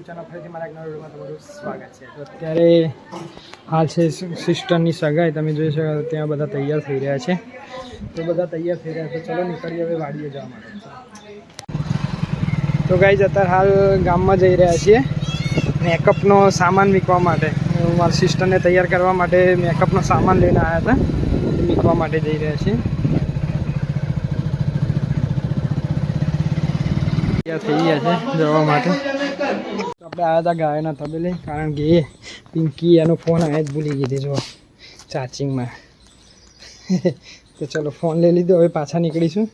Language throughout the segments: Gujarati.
ચેનલ ફરીથી મારા એક નવા વિડીયોમાં તમારું સ્વાગત છે। તો અત્યારે હાલ છે સિસ્ટરની સગાઈ, તમે જોઈ શકો ત્યાં બધા તૈયાર થઈ રહ્યા છે। તો બધા તૈયાર થઈ રહ્યા છે, ચલો નીકળીએ હવે વાડીએ જવા માટે। તો ગાઈઝ અત્યારે હાલ ગામમાં જઈ રહ્યા છીએ મેકઅપનો સામાન મૂકવા માટે। મારા સિસ્ટરને તૈયાર કરવા માટે મેકઅપનો સામાન લઈને આવ્યા હતા, મૂકવા માટે જઈ રહ્યા છીએ। થઈ ગયા છે જવા માટે। આપણે આવ્યા હતા ગાયના તબેલે, કારણ કે એ પિંકી એનો ફોન આવ્યા જ ભૂલી ગઈ હતી જો ચાર્જિંગમાં। તો ચલો ફોન લઈ લીધો, હવે પાછા નીકળીશું।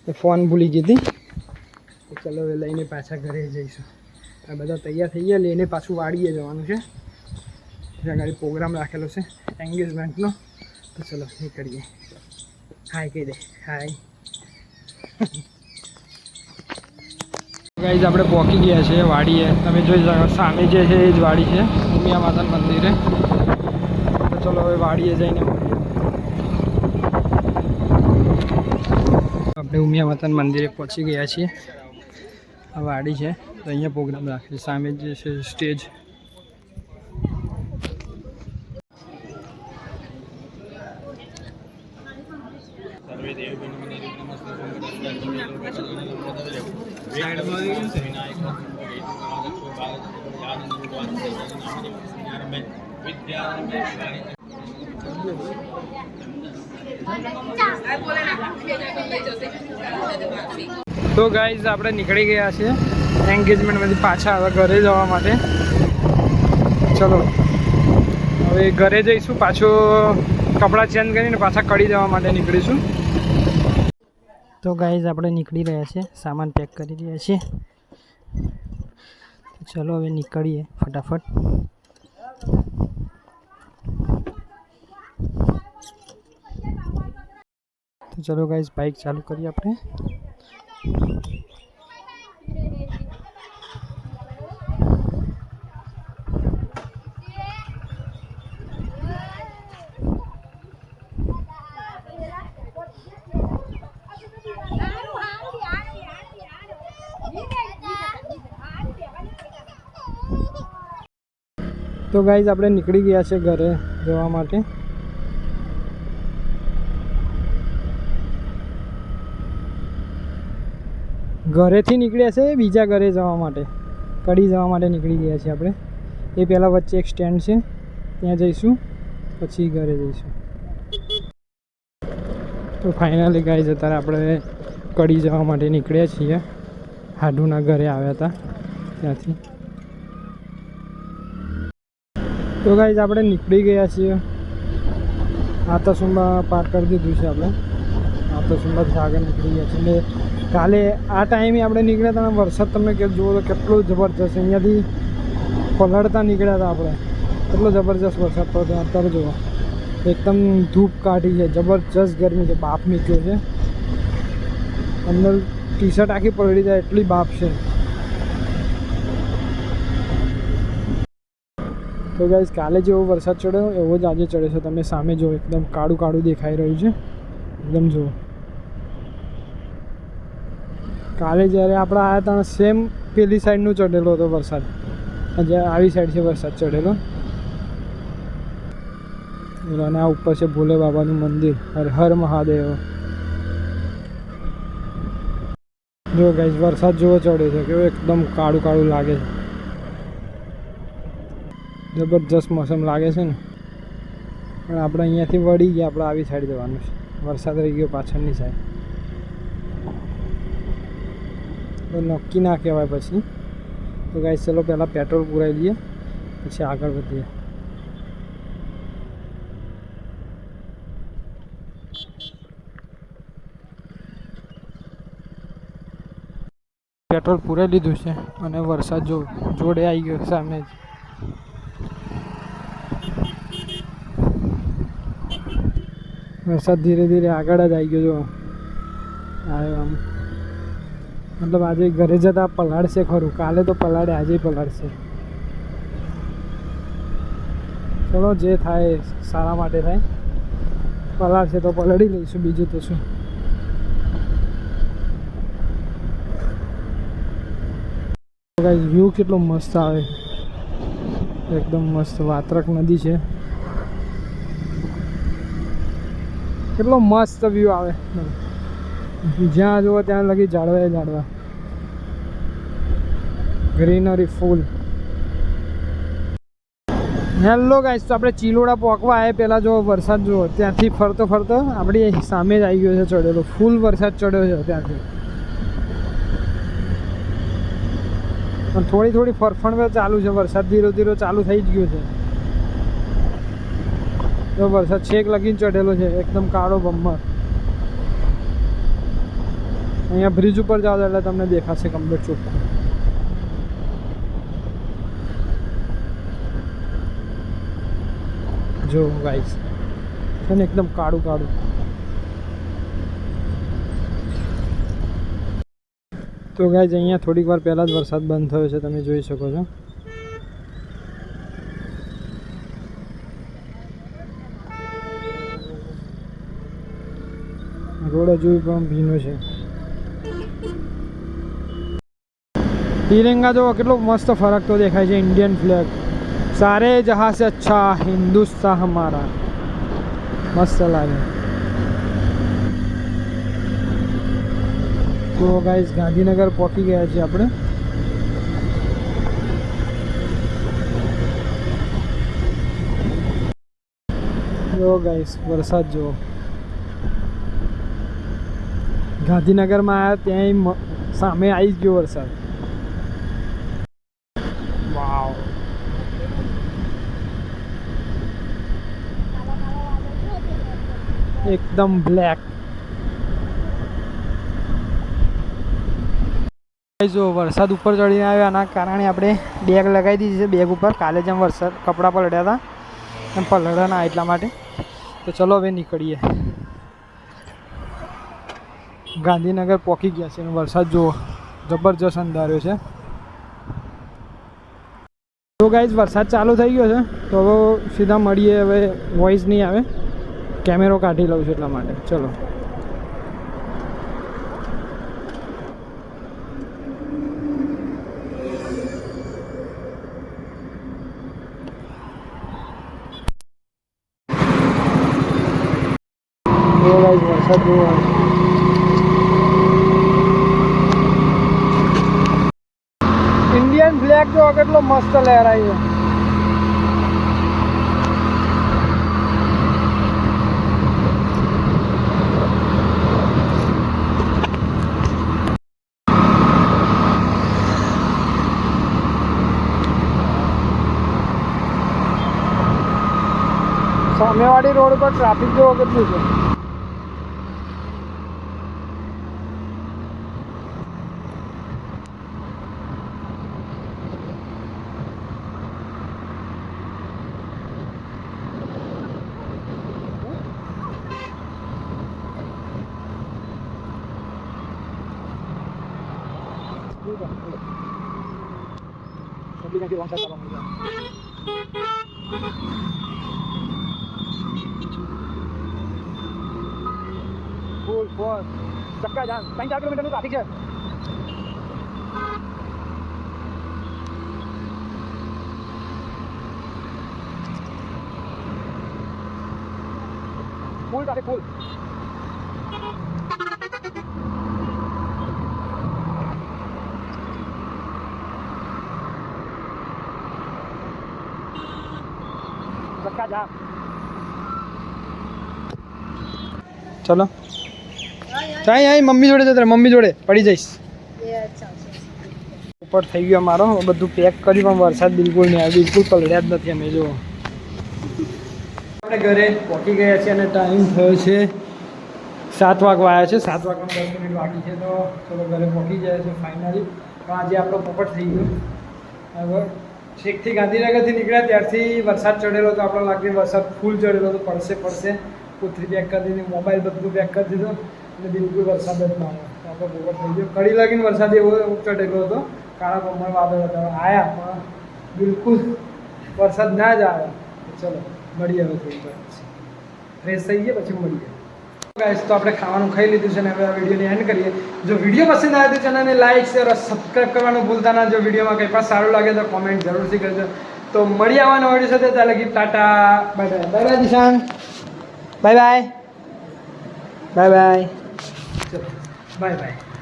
એ ફોન ભૂલી ગઈ હતી, તો ચલો હવે લઈને પાછા ઘરે જઈશું। આ બધા તૈયાર થઈ ગયા, લઈને પાછું વાડીએ જવાનું છે। ત્યાં આગળ પ્રોગ્રામ રાખેલો છે એન્ગેજમેન્ટનો, તો ચલો નીકળીએ। હાય કહી દે, હાય। ગાઈઝ આપણે પહોંચી ગયા છીએ વાડીએ, તમે જોઈ શકો સામે જે છે એ જ વાડી છે ઉમિયા માતાના મંદિરે। તો ચલો હવે વાડીએ જઈને આપણે ઉમિયા માતાના મંદિરે પહોંચી ગયા છીએ। આ વાડી છે, તો અહીંયા પ્રોગ્રામ રાખે છે, સામે જે છે સ્ટેજ। તો ગાઈઝ આપણે નીકળી ગયા છીએ એન્ગેજમેન્ટમાંથી પાછા હવે ઘરે જવા માટે। ચલો હવે ઘરે જઈશું, પાછું કપડાં ચેન્જ કરીને પાછા કડી જવા માટે નીકળીશું। તો ગાઈઝ આપણે નીકળી રહ્યા છીએ, સામાન પેક કરી રહ્યા છીએ। ચલો હવે નીકળીએ ફટાફટ। તો ચલો ગાઈઝ બાઇક ચાલુ કરીએ આપણે। તો ગાઈઝ આપણે નીકળી ગયા છે ઘરે જવા માટે। ઘરેથી નીકળ્યા છે બીજા ઘરે જવા માટે, કડી જવા માટે નીકળી ગયા છીએ આપણે। એ પહેલાં વચ્ચે એક સ્ટેન્ડ છે, ત્યાં જઈશું, પછી ઘરે જઈશું। તો ફાઇનલી ગાઈઝ અત્યારે આપણે કડી જવા માટે નીકળ્યા છીએ, હાડુના ઘરે આવ્યા હતા ત્યાંથી। તો ગાઈઝ આપણે નીકળી ગયા છીએ, આતસુંબા પાર કરી દીધું છે આપણે, આતસુંબાથી આગળ નીકળી ગયા છીએ। ને કાલે આ ટાઈમે આપણે નીકળ્યા હતા, વરસાદ તમે જુઓ તો કેટલો જબરજસ્ત, અહીંયાથી પલળતા નીકળ્યા હતા આપણે, કેટલો જબરજસ્ત વરસાદ પડતો। અત્યારે જુઓ એકદમ ધૂપ કાઢી છે, જબરજસ્ત ગરમી છે, બાપ નીકળ્યો છે, અંદર ટી શર્ટ આખી પલળી જાય એટલી બાપ છે। તો ગાઈઝ કાલે જેવો વરસાદ ચડ્યો એવો જ આજે ચડે છે, તમે સામે જુઓ એકદમ કાળું કાળું દેખાઈ રહ્યું છે એકદમ જુઓ। કાલે જ્યારે આપણે આવ્યા હતા સેમ પેલી સાઈડનું ચડેલો હતો વરસાદ, જ્યારે આવી સાઈડ છે વરસાદ ચડેલો। અને આ ઉપર છે ભોલે બાબાનું મંદિર, હર હર મહાદેવ। જો ગાઈઝ વરસાદ જેવો ચડ્યો છે, કેવો એકદમ કાળું કાળું લાગે છે, જબરજસ્ત મોસમ લાગે છે ને। પણ આપણે અહીંયાથી વળી ગયા, આપણે આવી સાઈડ જવાનું છે, વરસાદ રહી ગયો પાછળની સાઈડ, તો નક્કી ના કહેવાય પછી। તો ગાઈઝ ચલો પહેલાં પેટ્રોલ પુરાવી દઈએ, પછી આગળ વધીએ। પેટ્રોલ પૂરાઈ લીધું છે અને વરસાદ જોડે આવી ગયો સામે જ। વરસાદ ધીરે ધીરે આગળ જ આવી ગયો, જો આવ્યો આમ, મતલબ આજે ઘરે જતાં પલાળશે ખરું, કાલે તો પલાળે, આજે પલાળશે। ચલો જે થાય સારા માટે થાય, પલાળશે તો પલળી લઈશું, બીજું તો શું। ગાઈસ વ્યૂ કેટલો મસ્ત આવે, એકદમ મસ્ત. વાત્રક નદી છે, કેટલો મસ્ત વ્યૂ આવે. જ્યાં જુઓ ત્યાં લગી ઝાડવા ઝાડવા, ગ્રીનરી ફૂલ. હેલો ગાઈસ, તો આપણે ચિલોડા પહોંચવા આવે પહેલાં જો વરસાદ જુઓ, ત્યાંથી ફરતો ફરતો આપણી સામે જ આવી ગયો છે ચડેલો. ફૂલ વરસાદ ચડ્યો છે ત્યાંથી. પણ થોડી થોડી ફરફણ ચાલુ છે, વરસાદ ધીરો ધીરો ચાલુ થઈ જ ગયો છે. તો વરસાદ છેક લગીને ચડેલો છે, એકદમ કાળો બમ્મર. અહીંયા બ્રિજ ઉપર જાઓ એટલે તમને દેખાશે કમ્પ્લીટ ચોખ્ખું. જો ગાઈસ છે ને એકદમ કાળું કાળું. તો ગાઈસ અહીંયા થોડીક વાર પહેલાં જ વરસાદ બંધ થયો છે, તમે જોઈ શકો છો. રોડ હજુ પણ ભીનો છે. તિરંગા જો કેટલો મસ્ત ફરકતો દેખાય છે. ઇન્ડિયન ફ્લેગ, सारे जहाँ से अच्छा हिंदुस्तान हमारा. मस्त लागे. तो गाइस गांधीनगर पहुंची गया છે આપણે. જો ગાઈસ વરસાદ જો ગાંધીનગરમાં આવ્યા ત્યાંય સામે આવી જ ગયો વરસાદ. વાવ, એકદમ બ્લેક. જો વરસાદ ઉપર ચડીને આવ્યો, આના કારણે આપણે બેગ લગાવી દીધી છે. બેગ ઉપર કાલે જેમ વરસાદ કપડાં પલળ્યા હતા એમ પલળ્યા ના એટલા માટે. તો ચલો હવે નીકળીએ. ગાંધીનગર પહોંચી ગયા છે. વરસાદ જુઓ જબરજસ્ત અંધાર્યો છે. તો ગાઈઝ વરસાદ ચાલુ થઈ ગયો છે, તો હવે સીધા મળીએ. હવે વોઇસ નહીં આવે, કેમેરો કાઢી લઉં છું એટલા માટે. ચલો. વરસાદ જોવો, ઇન્ડિયન ફ્લેગ જો કેટલો મસ્ત લહેરાય છે. સામેવાળી રોડ પર ટ્રાફિક જોવો કેટલું છે. ફૂલ ફોર ચક્કા જામ. 3-4 કિલોમીટરનું ટ્રાફિક છે. ફૂલ ટ્રાફિક ફૂલ. ચક્કા જામ. ચલો ત્યાં અહીં મમ્મી જોડે જતા, મમ્મી જોડે પડી જઈશ. ઉપર થઈ ગયો મારો બધું પેક કર્યું, પણ વરસાદ બિલકુલ નહીં આવ્યો, બિલકુલ પલળ્યા જ નથી. અમે જો આપણે ઘરે પહોંચી ગયા છે અને ટાઈમ થયો છે 7 વાગવા આવ્યા છે. 7 વાગવા 10 મિનિટ બાકી છે. તો ચલો ઘરે પહોંચી જાય છે ફાઇનલી. પણ આજે આપણો પોપટ થઈ ગયો. હવે છેકથી ગાંધીનગરથી નીકળ્યા ત્યારથી વરસાદ ચડેલો હતો. આપણો લાગે વરસાદ ફૂલ ચડેલો હતો, પડશે. કોથળી પેક કરી દીધી, મોબાઈલ બધું પેક કરી દીધું અને બિલકુલ વરસાદ જ ના આવે. તો આપણો પોપટ થઈ ગયો. કડી લાગીને વરસાદ એવો ચડેલો હતો, કાળા બમ્મર વાદળ હતા. આવ્યા પણ બિલકુલ વરસાદ ના જ આવે. ચલો મળીએ હવે થોડી વાર, ફ્રેશ થઈ ગયા પછી મળીએ. ગાઈસ તો આપણે ખાવાનું ખાઈ લીધું છે ને હવે આ વિડીયોને એન્ડ કરીએ. જો વિડીયો પસંદ આવે તો ચેનલને લાઈક શેર અને સબસ્ક્રાઈબ કરવાનું ભૂલતા ના. જો વિડીયોમાં કંઈ પણ સારું લાગે તો કોમેન્ટ જરૂરથી કરજો. તો મળી આવવાનો વિડીયો સાથે ત્યાં લગી tata bye bye. Bye bye Dishang. Bye bye. Bye bye. ચલો બાય બાય.